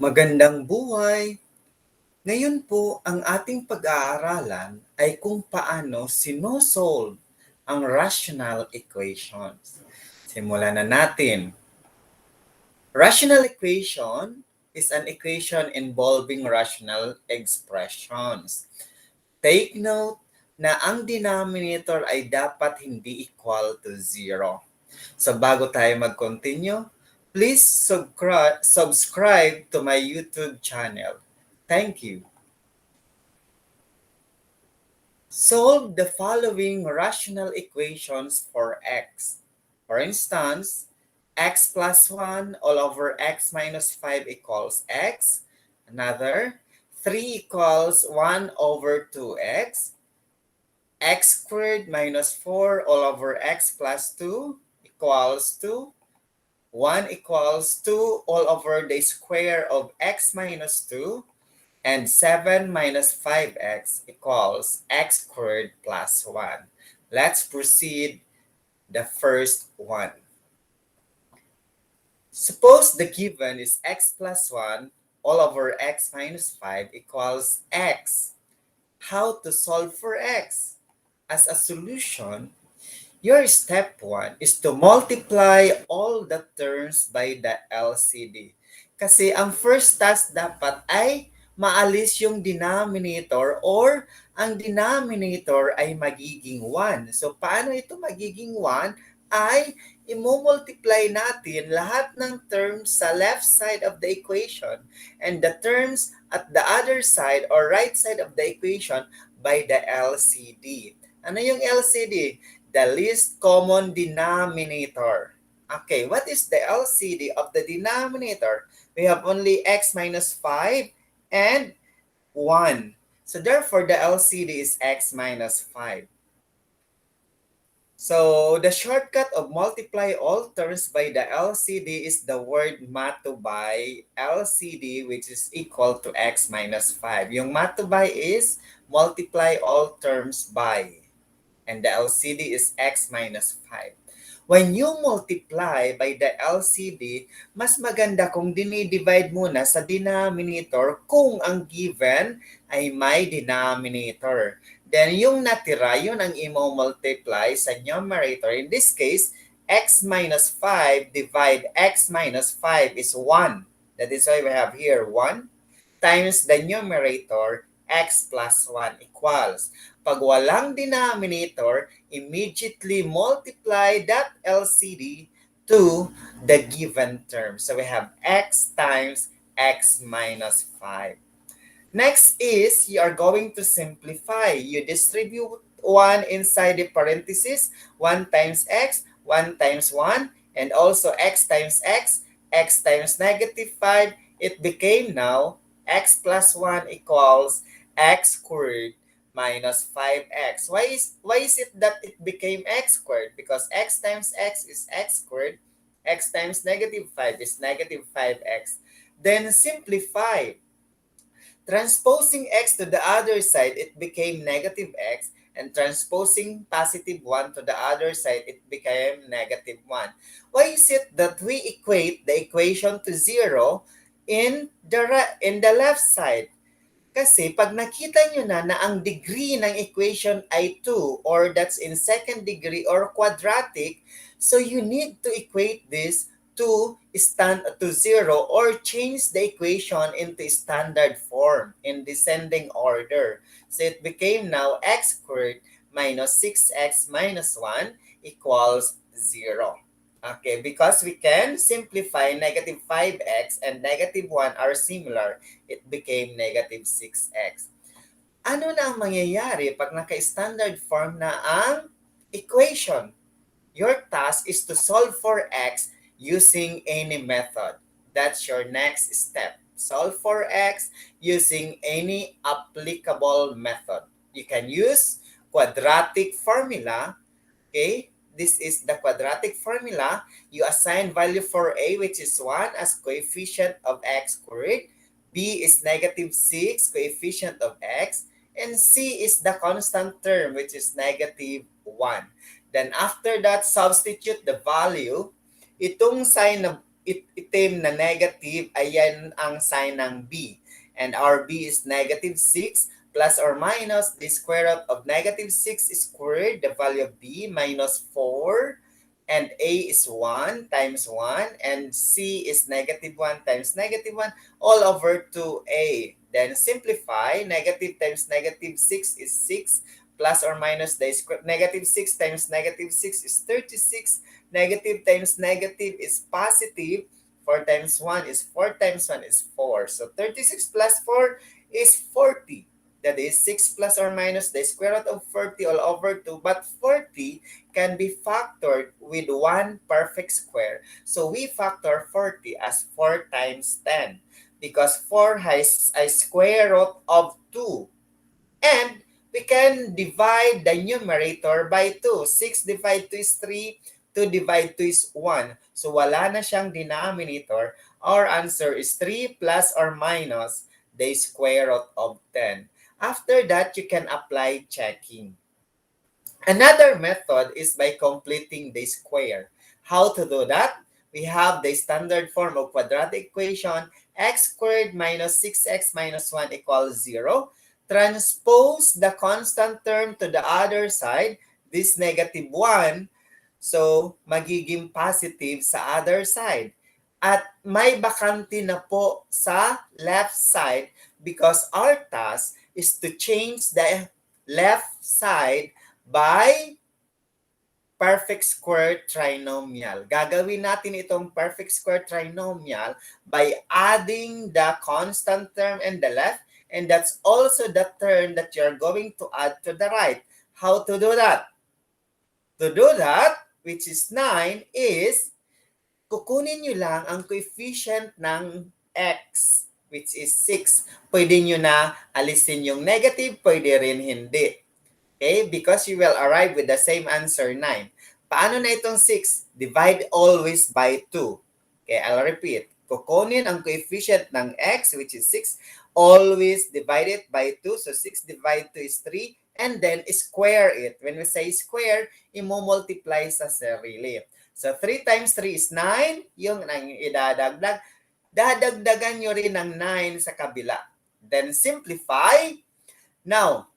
Magandang buhay! Ngayon po ang ating pag-aaralan ay kung paano sinosolve ang rational equations. Simulan na natin. Rational equation is an equation involving rational expressions. Take note na ang denominator ay dapat hindi equal to 0. So bago tayo mag-continue, please subscribe to my YouTube channel. Thank you. Solve the following rational equations for x. For instance, x plus 1 all over x minus 5 equals x. Another, 3 equals 1 over 2x. X squared minus 4 all over x plus 2 equals 2. 1 equals 2 all over the square of x minus 2. And 7 minus 5x equals x squared plus 1. Let's proceed the first one. Suppose the given is x plus 1 all over x minus 5 equals x. How to solve for x? As a solution, your step 1 is to multiply all the terms by the LCD. Kasi ang first task dapat ay maalis yung denominator or ang denominator ay magiging 1. So paano ito magiging 1? Ay imumultiply natin lahat ng terms sa left side of the equation and the terms at the other side or right side of the equation by the LCD. Ano yung LCD? The least common denominator. Okay, what is the LCD of the denominator? We have only x minus 5 and 1. So therefore, the LCD is x minus 5. So the shortcut of multiply all terms by the LCD is the word mato by LCD, which is equal to x minus 5. Yung mato by is multiply all terms by. And the LCD is x minus 5. When you multiply by the LCD, mas maganda kung dinidivide muna sa denominator kung ang given ay may denominator. Then yung natira, yun ang i-multiply sa numerator. In this case, x minus 5 divide x minus 5 is 1. That is why we have here 1 times the numerator, x plus 1 equals. Pag walang denominator, immediately multiply that LCD to the given term. So we have x times x minus 5. Next is, you are going to simplify. You distribute 1 inside the parenthesis, 1 times x, 1 times 1, and also x times x times negative 5. It became now x plus 1 equals x squared minus 5x. Why is it that it became x squared? Because x times x is x squared, x times negative 5 is negative 5x. Then simplify. Transposing x to the other side, it became negative x, and transposing positive 1 to the other side, it became negative 1. Why is it that we equate the equation to 0 in the left side? Kasi pag nakita nyo na ang degree ng equation ay 2 or that's in second degree or quadratic, so you need to equate this to 0 or change the equation into standard form in descending order. So it became now x squared minus 6x minus 1 equals 0. Okay, because we can simplify negative 5x and negative 1 are similar, it became negative 6x. Ano na ang mangyayari pag naka-standard form na ang equation? Your task is to solve for x using any method. That's your next step. Solve for x using any applicable method. You can use quadratic formula. Okay, this is the quadratic formula. You assign value for a, which is 1, as coefficient of x squared. B is negative 6, coefficient of x. And c is the constant term, which is negative 1. Then after that, substitute the value. Itong sign na itim na negative, ayan ang sign ng B. And our B is negative 6 plus or minus the square root of negative 6 squared, the value of B, minus 4. And A is 1 times 1. And C is negative 1 times negative 1 all over 2A. Then simplify. Negative times negative 6 is 6 plus or minus the square. Negative 6 times negative 6 is 36. Negative times negative is positive. 4 times 1 is 4 times 1 is 4. So 36 plus 4 is 40. That is 6 plus or minus the square root of 40 all over 2. But 40 can be factored with one perfect square. So we factor 40 as 4 times 10 because 4 has a square root of 2. And we can divide the numerator by 2. 6 divided 2 is 3. 2 divided 2 is 1. So wala na siyang denominator. Our answer is 3 plus or minus the square root of 10. After that, you can apply checking. Another method is by completing the square. How to do that? We have the standard form of quadratic equation, x squared minus 6x minus 1 equals 0. Transpose the constant term to the other side, this negative 1, so magiging positive sa other side. At may bakante na po sa left side because our task is to change the left side by perfect square trinomial. Gagawin natin itong perfect square trinomial by adding the constant term in the left, and that's also the term that you're going to add to the right. How to do that? To do that, which is 9, is kukunin nyo lang ang coefficient ng x, which is 6. Pwede nyo na alisin yung negative, pwede rin hindi. Okay? Because you will arrive with the same answer, 9. Paano na itong 6? Divide always by 2. Okay, I'll repeat. Kukunin ang coefficient ng x, which is 6. Always divide it by 2. So 6 divided 2 is 3. And then square it. When we say square, imo-multiply sa sarili. So 3 times 3 is 9. Yung idadagdag. Dadagdagan nyo rin ng 9 sa kabila. Then simplify. Now,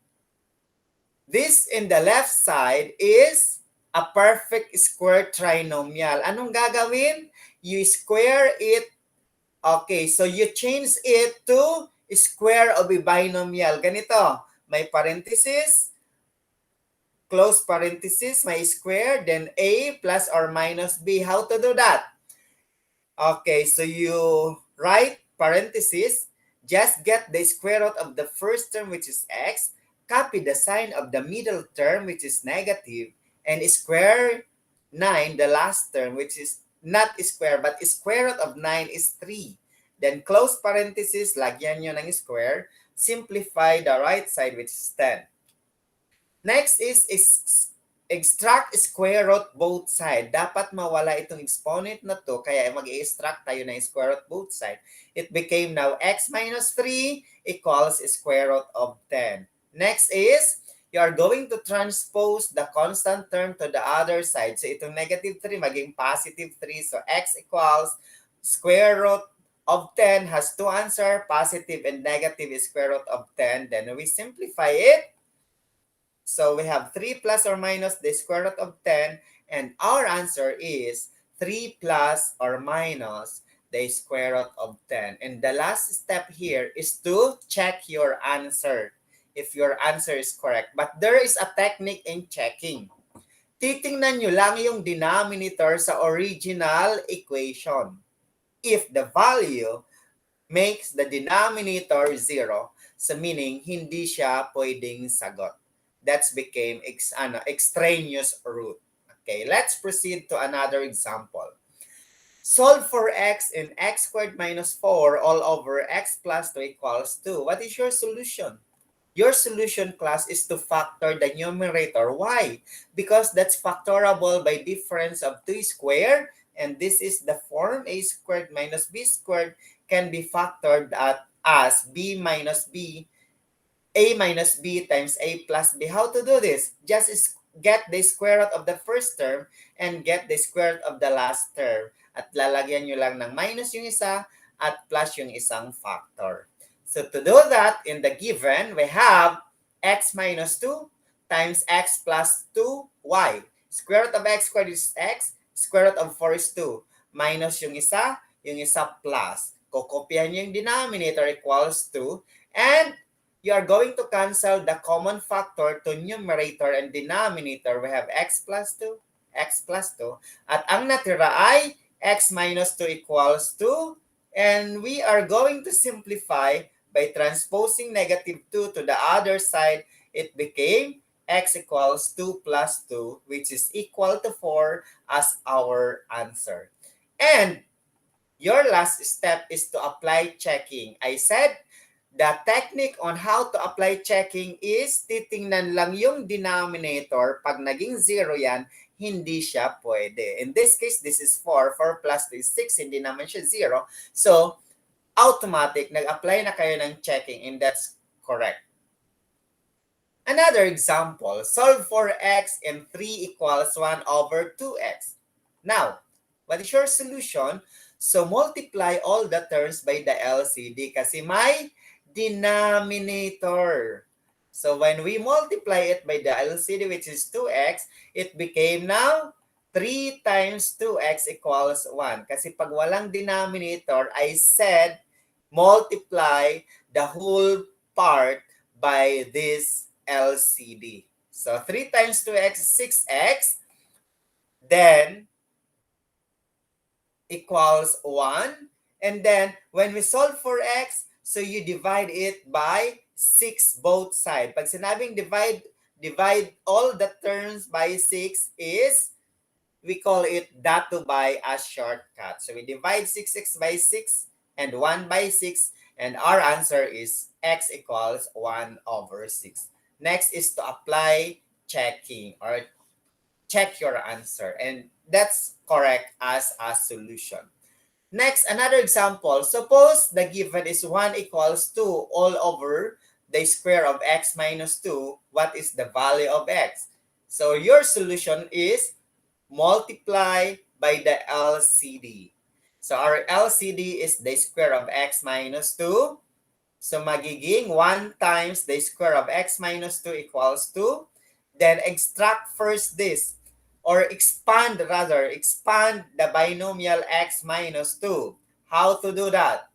this in the left side is a perfect square trinomial. Anong gagawin? You square it. Okay, so you change it to square of a binomial. Ganito, may parenthesis, close parenthesis, may square, then a plus or minus b. How to do that? Okay, so you write parenthesis, just get the square root of the first term, which is x, copy the sign of the middle term, which is negative, and square 9, the last term, which is not square, but square root of 9 is 3. Then close parenthesis, lagyan nyo ng square, simplify the right side, which is 10. Next is extract square root both side. Dapat mawala itong exponent na to, kaya mag-i-extract tayo ng square root both side. It became now x minus 3 equals square root of 10. Next is, you are going to transpose the constant term to the other side. So itong negative 3 maging positive 3. So x equals square root of 10 has two answers, positive and negative is square root of 10. Then we simplify it. So we have 3 plus or minus the square root of 10. And our answer is 3 plus or minus the square root of 10. And the last step here is to check your answer if your answer is correct. But there is a technique in checking. Titingnan nyo lang yung denominator sa original equation. If the value makes the denominator 0, so meaning hindi siya pwedeng sagot. That became extraneous root. Okay, let's proceed to another example. Solve for x in x squared minus 4 all over x plus 2 equals 2. What is your solution? Your solution, class, is to factor the numerator. Why? Because that's factorable by difference of 2 squared, and this is the form a squared minus b squared can be factored as b minus b, a minus b times a plus b. How to do this? Just get the square root of the first term and get the square root of the last term. at lalagyan nyo lang ng minus yung isa at plus yung isang factor. So to do that, in the given, we have x minus 2 times x plus 2y. Square root of x squared is x, square root of 4 is 2. Minus yung isa plus. Kokopyahan nyo yung denominator equals 2, and you are going to cancel the common factor to numerator and denominator. We have x plus 2, at ang natira ay x minus 2 equals 2, and we are going to simplify by transposing negative 2 to the other side. It became x equals 2 plus 2, which is equal to 4 as our answer. And your last step is to apply checking. I said, the technique on how to apply checking is titingnan lang yung denominator. Pag naging 0 yan, hindi siya pwede. In this case, this is 4. 4 plus 2 is 6. Hindi naman siya 0. So, automatic, nag-apply na kayo ng checking, and that's correct. Another example, solve for x and 3 equals 1 over 2x. Now, what is your solution? So, multiply all the terms by the LCD kasi may denominator. So, when we multiply it by the LCD, which is 2x, it became now 3 times 2x equals 1. Kasi pag walang denominator, I said, multiply the whole part by this LCD. So, 3 times 2x is 6x. Then, equals 1. And then, when we solve for x, so you divide it by 6 both sides. Pag sinabing divide all the terms by 6 is, we call it datu by a shortcut. So we divide 6x by 6 and 1 by 6, and our answer is x equals 1 over 6. Next is to apply checking or check your answer, and that's correct as a solution. Next, another example. Suppose the given is 1 equals 2 all over the square of x minus 2. What is the value of x? So your solution is multiply by the LCD. So our LCD is the square of x minus 2. So magiging 1 times the square of x minus 2 equals 2. Then extract first this, or expand the binomial x minus 2. How to do that?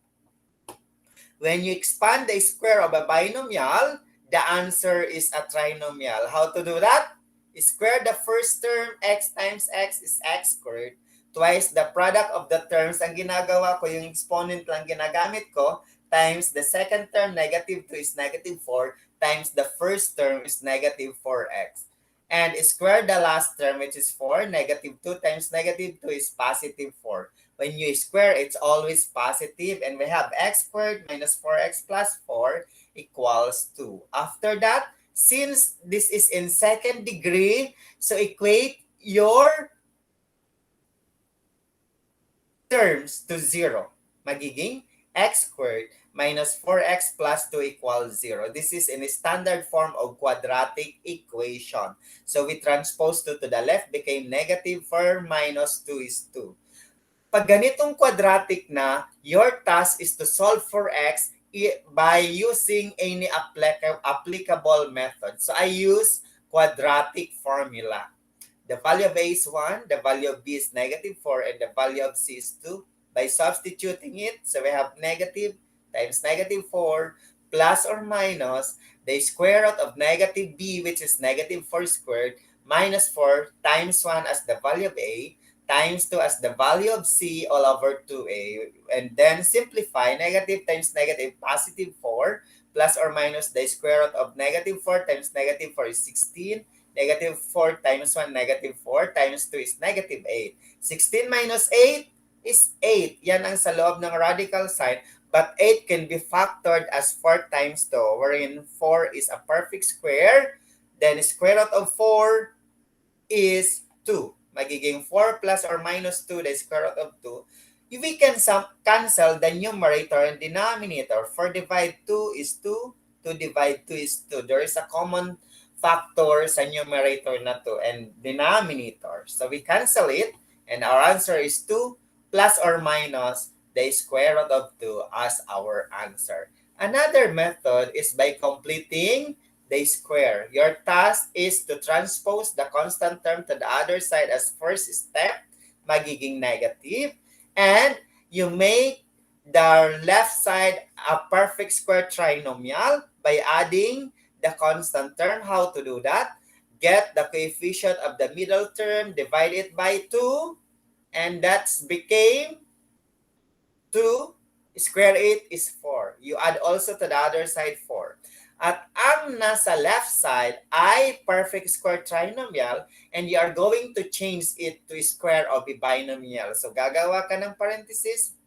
When you expand the square of a binomial, the answer is a trinomial. How to do that? Square the first term, x times x is x squared. Twice the product of the terms. Ang ginagawa ko, yung exponent lang ginagamit ko, times the second term, negative 2 is negative 4, times the first term is negative 4x. And square the last term, which is 4. Negative 2 times negative 2 is positive 4. When you square, it's always positive. And we have x squared minus 4x plus 4 equals 2. After that, since this is in second degree, so equate your terms to 0. Magiging x squared minus 4x plus 2 equals 0. This is in a standard form of quadratic equation. So we transpose 2 to the left, became negative 4 minus 2 is 2. Pag ganitong quadratic na, your task is to solve for x by using any applicable method. So I use quadratic formula. The value of a is 1, the value of b is negative 4, and the value of c is 2. By substituting it, so we have negative times negative 4 plus or minus the square root of negative b, which is negative 4 squared, minus 4 times 1 as the value of a, times 2 as the value of c all over 2a. And then simplify, negative times negative, positive 4, plus or minus the square root of negative 4 times negative 4 is 16. Negative 4 times 1, negative 4, times 2 is negative 8. 16 minus 8 is 8. Yan ang sa loob ng radical sign. But 8 can be factored as 4 times 2, wherein 4 is a perfect square. Then square root of 4 is 2. Magiging 4 plus or minus 2, the square root of 2. We can cancel the numerator and denominator. 4 divide 2 is 2. 2 divide 2 is 2. There is a common factor sa numerator na 2 and denominator. So we cancel it, and our answer is 2 plus or minus the square root of 2 as our answer. Another method is by completing the square. Your task is to transpose the constant term to the other side as first step, magiging negative, and you make the left side a perfect square trinomial by adding the constant term. How to do that? Get the coefficient of the middle term, divide it by 2, and that's became 2. Square it is 4. You add also to the other side 4. At ang nasa left side ay perfect square trinomial, and you are going to change it to square of a binomial. So gagawa ka ng parenthesis,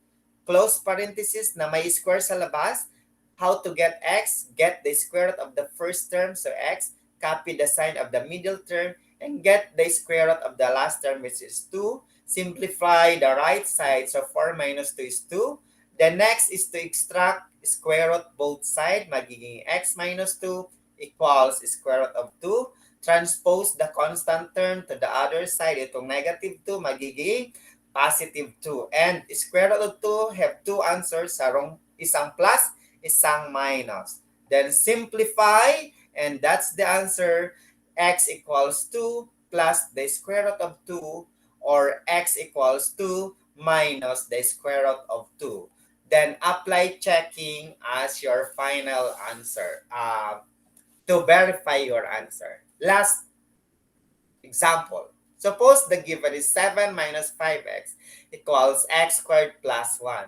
close parenthesis na may square sa labas. How to get x? Get the square root of the first term, so x. Copy the sign of the middle term, and get the square root of the last term, which is 2. Simplify the right side, so 4 minus 2 is 2. The next is to extract square root both sides. Magiging x minus 2 equals square root of 2. Transpose the constant term to the other side. Itong negative 2 magiging positive 2. And square root of 2 have two answers. Isang plus, isang minus. Then simplify, and that's the answer. X equals 2 plus the square root of 2, or x equals 2 minus the square root of 2. Then apply checking as your final answer to verify your answer. Last example. Suppose the given is 7 minus 5x equals x squared plus 1.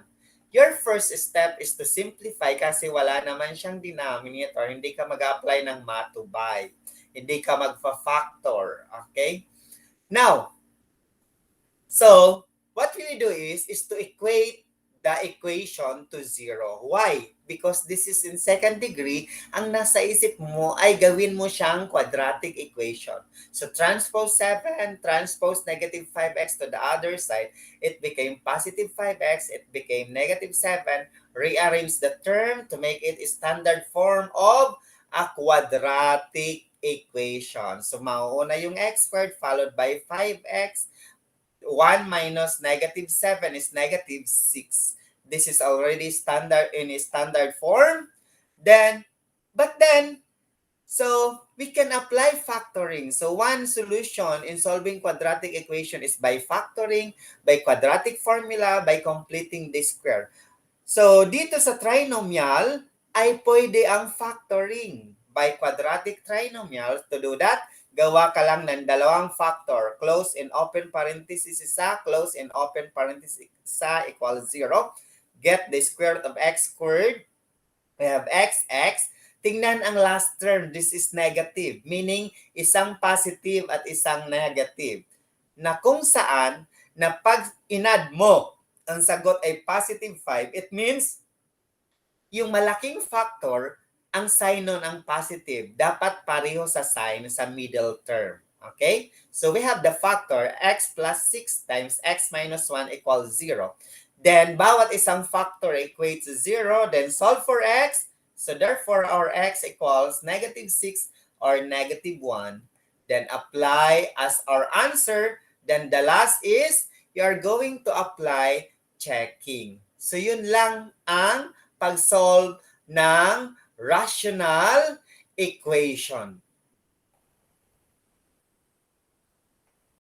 Your first step is to simplify kasi wala naman siyang denominator. Hindi ka mag-apply ng matubay. Hindi ka magfa-factor. Okay? Now, so what we do is to equate the equation to 0. Why? Because this is in second degree, ang nasa isip mo ay gawin mo siyang quadratic equation. So transpose 7, transpose negative 5x to the other side, it became positive 5x, it became negative 7, rearrange the term to make it a standard form of a quadratic equation. So mauuna yung x squared followed by 5x, 1 minus negative 7 is negative 6. This is already standard in a standard form. So we can apply factoring. So one solution in solving quadratic equation is by factoring, by quadratic formula, by completing the square. So dito sa trinomial ay pwede ang factoring by quadratic trinomial. To do that, gawa ka lang ng dalawang factor. Close and open parenthesis isa, close and open parenthesis isa equals 0. Get the square root of x squared. We have x. Tingnan ang last term. This is negative. Meaning, isang positive at isang negative. Na kung saan, na pag inad mo, ang sagot ay positive 5, it means yung malaking factor, ang sign nun ang positive. Dapat pareho sa sign sa middle term. Okay? So we have the factor x plus 6 times x minus 1 equals 0. Then, bawat isang factor equates to 0. Then, solve for x. So therefore, our x equals negative 6 or negative 1. Then, apply as our answer. Then, the last is, you are going to apply checking. So, yun lang ang pag-solve ng rational equation.